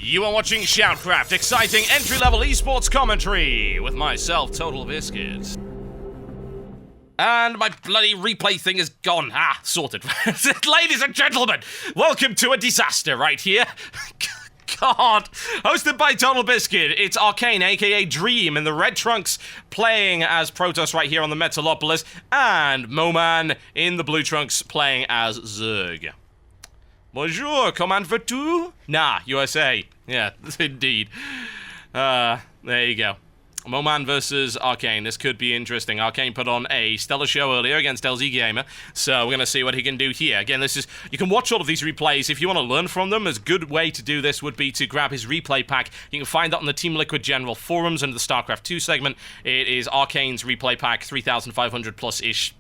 You are watching SHOUTcraft, exciting entry-level esports commentary with myself, Totalbiscuit. And my bloody replay thing is gone. Ah, sorted. Ladies and gentlemen, welcome to a disaster right here. God. Hosted by Totalbiscuit, it's Arcanne, aka Dream, in the red trunks, playing as Protoss right here on the Metalopolis, and MoMan in the blue trunks, playing as Zerg. Bonjour, comment veux-tu? Nah, USA. Yeah, indeed. There you go. MoMan versus Arcanne. This could be interesting. Arcanne put on a stellar show earlier against LZ Gamer, so we're going to see what he can do here. Again, this is... You can watch all of these replays if you want to learn from them. A good way to do this would be to grab his replay pack. You can find that on the Team Liquid General forums under the StarCraft 2 segment. It is Arcanne's replay pack, 3,500 plus-ish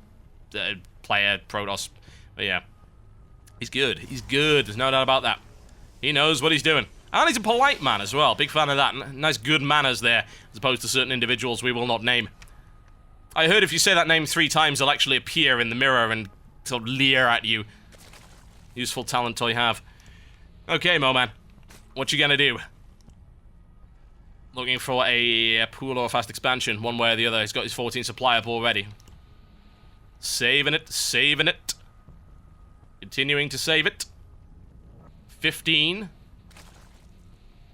player, Protoss. But yeah. He's good. He's good. There's no doubt about that. He knows what he's doing. And he's a polite man as well. Big fan of that. Nice good manners there, as opposed to certain individuals we will not name. I heard if you say that name 3 times, they'll actually appear in the mirror and sort of leer at you. Useful talent I have. Okay, MoMan. What you gonna do? Looking for a pool or a fast expansion, one way or the other. He's got his 14 supply up already. Saving it, saving it. Continuing to save it. 15.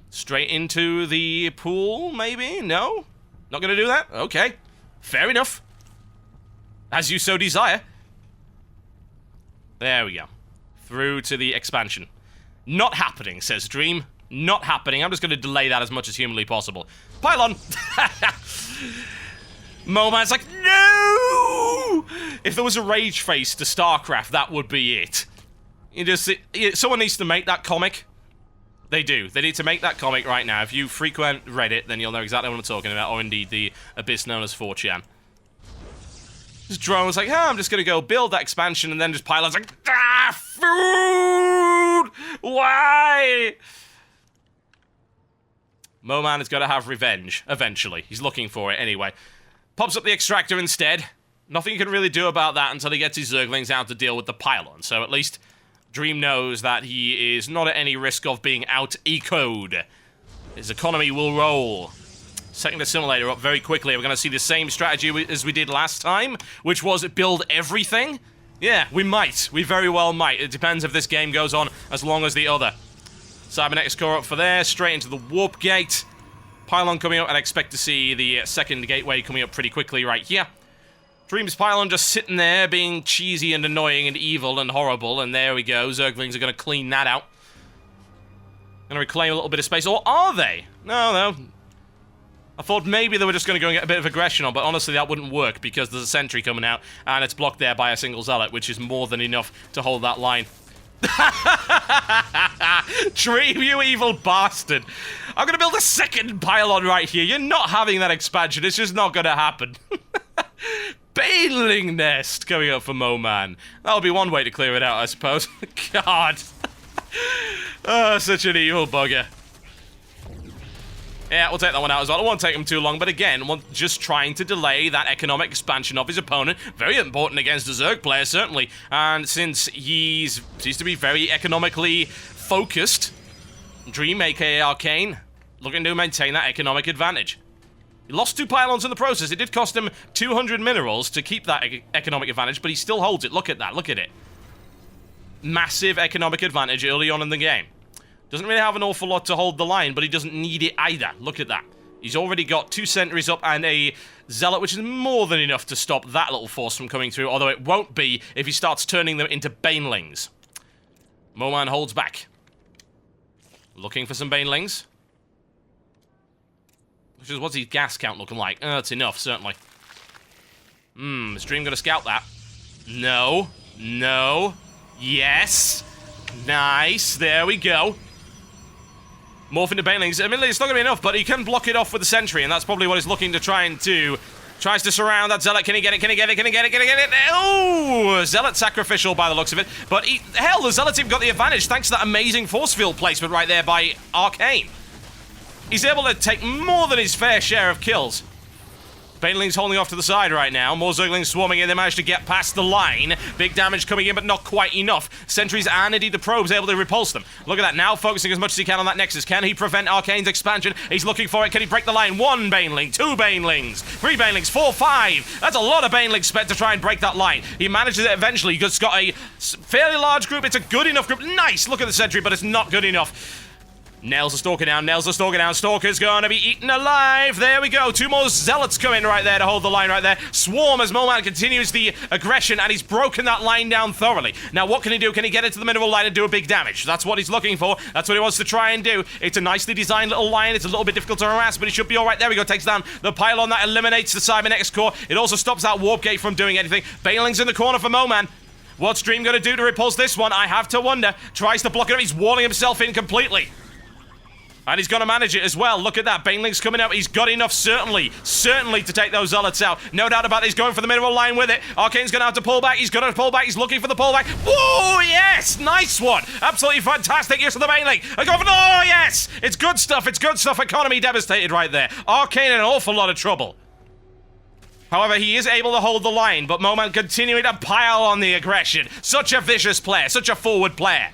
Straight into the pool, maybe? No? Not gonna do that? Okay. Fair enough. As you so desire. There we go. Through to the expansion. Not happening, says Dream. Not happening. I'm just gonna delay that as much as humanly possible. Pylon! MoMan's like, no! If there was a rage face to StarCraft, that would be it. Someone needs to make that comic. They do. They need to make that comic right now. If you frequent Reddit, then you'll know exactly what I'm talking about, or indeed the abyss known as 4chan. This drone was like, I'm just gonna go build that expansion, and then just Pylon's like, food! Why? MoMan has got to have revenge, eventually. He's looking for it anyway. Pops up the extractor instead. Nothing you can really do about that until he gets his Zerglings out to deal with the Pylon, so at least Dream knows that he is not at any risk of being out-ecoed. His economy will roll. Setting the simulator up very quickly. We're going to see the same strategy as we did last time, which was build everything. Yeah, we might. We very well might. It depends if this game goes on as long as the other. Cybernetics core up for there, straight into the warp gate. Pylon coming up, and I expect to see the second gateway coming up pretty quickly right here. Dream's Pylon just sitting there, being cheesy and annoying and evil and horrible, and there we go. Zerglings are going to clean that out. Going to reclaim a little bit of space, or are they? No. I thought maybe they were just going to go and get a bit of aggression on, but honestly that wouldn't work, because there's a sentry coming out, and it's blocked there by a single zealot, which is more than enough to hold that line. Dream, you evil bastard. I'm going to build a second Pylon right here. You're not having that expansion. It's just not going to happen. Baneling Nest coming up for MoMan. That'll be one way to clear it out, I suppose. God. Oh, such an evil bugger. Yeah, we'll take that one out as well. It won't take him too long, but again, just trying to delay that economic expansion of his opponent. Very important against the Zerg player, certainly. And since he seems to be very economically focused, Dream, aka Arcanne, looking to maintain that economic advantage. He lost 2 pylons in the process. It did cost him 200 minerals to keep that economic advantage, but he still holds it. Look at that. Look at it. Massive economic advantage early on in the game. Doesn't really have an awful lot to hold the line, but he doesn't need it either. Look at that. He's already got 2 sentries up and a zealot, which is more than enough to stop that little force from coming through, although it won't be if he starts turning them into banelings. MoMan holds back. Looking for some banelings. What's his gas count looking like? Oh, that's enough, certainly. Is Dream gonna scout that? No. No. Yes. Nice. There we go. Morph into banelings. Admittedly, it's not gonna be enough, but he can block it off with the sentry, and that's probably what he's looking to try and do. Tries to surround that zealot. Can he get it? Can he get it? Can he get it? Can he get it? Oh! Zealot sacrificial by the looks of it. But hell, the zealot team got the advantage thanks to that amazing force field placement right there by Arcanne. He's able to take more than his fair share of kills. Baneling's holding off to the side right now. More Zerglings swarming in. They managed to get past the line. Big damage coming in, but not quite enough. Sentries and indeed the probes able to repulse them. Look at that, now focusing as much as he can on that Nexus. Can he prevent Arcane's expansion? He's looking for it. Can he break the line? 1 Baneling, 2 Banelings, 3 Banelings, 4, 5. That's a lot of Banelings spent to try and break that line. He manages it eventually. He's got a fairly large group. It's a good enough group. Nice, look at the sentry, but it's not good enough. Nails the Stalker down, nails the Stalker down. Stalker's gonna be eaten alive. There we go. 2 more Zealots come in right there to hold the line right there. Swarm as MoMan continues the aggression, and he's broken that line down thoroughly. Now, what can he do? Can he get into the mineral line and do a big damage? That's what he's looking for. That's what he wants to try and do. It's a nicely designed little line. It's a little bit difficult to harass, but he should be all right. There we go. Takes down the pylon. That eliminates the Cybernex core. It also stops that warp gate from doing anything. Baneling's in the corner for MoMan. What's Dream gonna do to repulse this one? I have to wonder. Tries to block it up. He's walling himself in completely. And he's going to manage it as well. Look at that. Baneling's coming out. He's got enough, certainly to take those Zealots out. No doubt about it. He's going for the mineral line with it. Arcane's going to have to pull back. He's going to pull back. He's looking for the pullback. Whoa, yes! Nice one. Absolutely fantastic use of the Baneling. I go for the... Oh, yes! It's good stuff. It's good stuff. Economy devastated right there. Arcane in an awful lot of trouble. However, he is able to hold the line, but MoMan continuing to pile on the aggression. Such a vicious player. Such a forward player.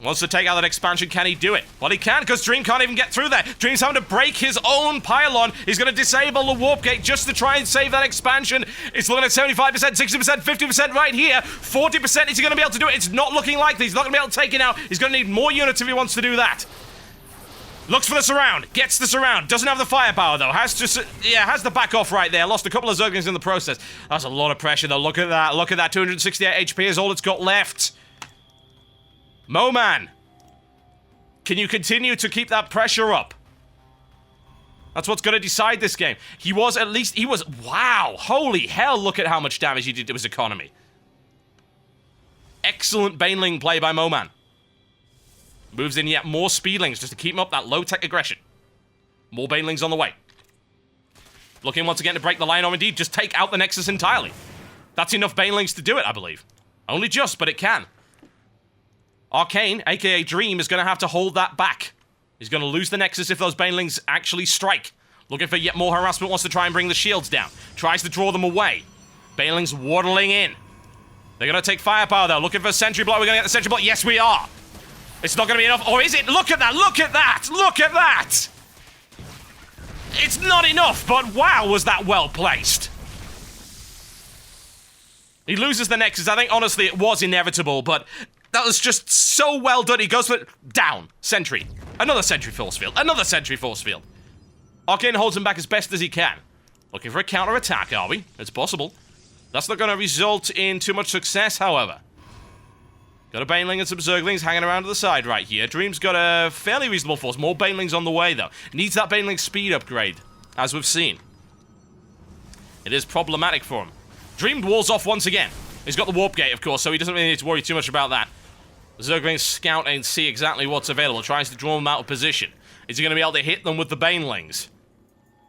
Wants to take out that expansion. Can he do it? Well, he can, because Dream can't even get through there. Dream's having to break his own pylon. He's going to disable the warp gate just to try and save that expansion. It's looking at 75%, 60%, 50% right here. 40%, is he going to be able to do it? It's not looking likely. He's not going to be able to take it out. He's going to need more units if he wants to do that. Looks for the surround. Gets the surround. Doesn't have the firepower, though. Has the back off right there. Lost a couple of Zerglings in the process. That's a lot of pressure, though. Look at that. Look at that. 268 HP is all it's got left. MoMan, can you continue to keep that pressure up? That's what's going to decide this game. Wow, holy hell, look at how much damage he did to his economy. Excellent Baneling play by MoMan. Moves in yet more Speedlings just to keep him up that low-tech aggression. More Banelings on the way. Looking once again to break the line, or indeed just take out the Nexus entirely. That's enough Banelings to do it, I believe. Only just, but it can. Arcane, aka Dream, is going to have to hold that back. He's going to lose the Nexus if those Banelings actually strike. Looking for yet more harassment, wants to try and bring the shields down. Tries to draw them away. Banelings waddling in. They're going to take firepower, though. Looking for a sentry block. We're going to get the sentry block. Yes, we are. It's not going to be enough. Or is it? Look at that. Look at that. Look at that. It's not enough, but wow, was that well placed. He loses the Nexus. I think, honestly, it was inevitable, but... that was just so well done. He goes for it. Down. Sentry. Another sentry force field. Another sentry force field. Arcane holds him back as best as he can. Looking for a counter-attack, are we? It's possible. That's not going to result in too much success, however. Got a Baneling and some Zerglings hanging around to the side right here. Dream's got a fairly reasonable force. More Banelings on the way, though. Needs that Baneling speed upgrade, as we've seen. It is problematic for him. Dream walls off once again. He's got the warp gate, of course, so he doesn't really need to worry too much about that. Zerglings scout and see exactly what's available. Tries to draw them out of position. Is he going to be able to hit them with the Banelings?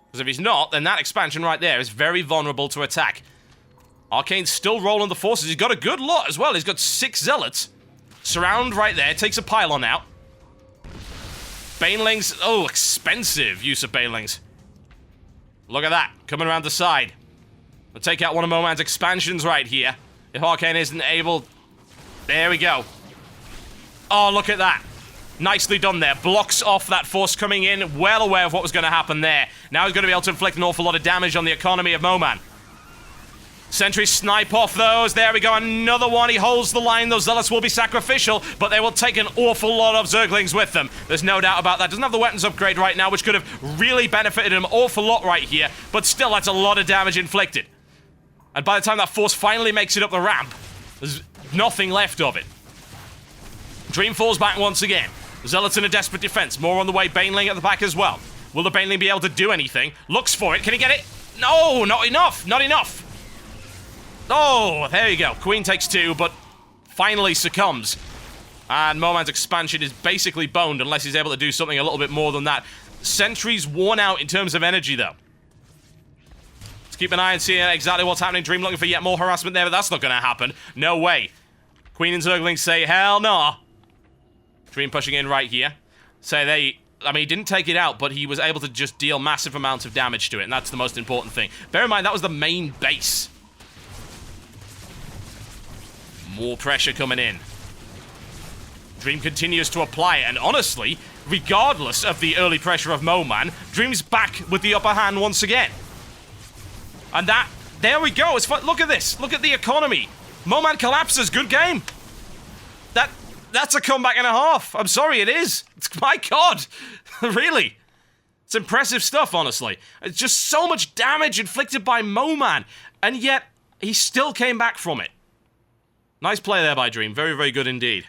Because if he's not, then that expansion right there is very vulnerable to attack. Arcane's still rolling the forces. He's got a good lot as well. He's got 6 Zealots. Surround right there. Takes a pylon out. Banelings. Oh, expensive use of Banelings. Look at that. Coming around the side. We'll take out one of MoMan's expansions right here. If Arcane isn't able... there we go. Oh, look at that. Nicely done there. Blocks off that force coming in. Well aware of what was going to happen there. Now he's going to be able to inflict an awful lot of damage on the economy of MoMan. Sentries snipe off those. There we go. Another one. He holds the line. Those Zealots will be sacrificial, but they will take an awful lot of Zerglings with them. There's no doubt about that. Doesn't have the weapons upgrade right now, which could have really benefited him an awful lot right here, but still, that's a lot of damage inflicted. And by the time that force finally makes it up the ramp, there's nothing left of it. Dream falls back once again. Zealots in a desperate defense. More on the way. Baneling at the back as well. Will the Baneling be able to do anything? Looks for it. Can he get it? No, not enough. Not enough. Oh, there you go. Queen takes 2, but finally succumbs. And MoMan's expansion is basically boned unless he's able to do something a little bit more than that. Sentry's worn out in terms of energy, though. Let's keep an eye and see exactly what's happening. Dream looking for yet more harassment there, but that's not going to happen. No way. Queen and Zerglings say, hell no. Dream pushing in right here. Say they I mean, he didn't take it out, but he was able to just deal massive amounts of damage to it, and that's the most important thing. Bear in mind, that was the main base. More pressure coming in. Dream continues to apply it, and honestly, regardless of the early pressure of MoMan, Dream's back with the upper hand once again. And there we go. It's fun. Look at this. Look at the economy. MoMan collapses. Good game. That's a comeback and a half. I'm sorry, it is. My God. Really. It's impressive stuff, honestly. It's just so much damage inflicted by MoMan, and yet he still came back from it. Nice play there by Dream. Very, very good indeed.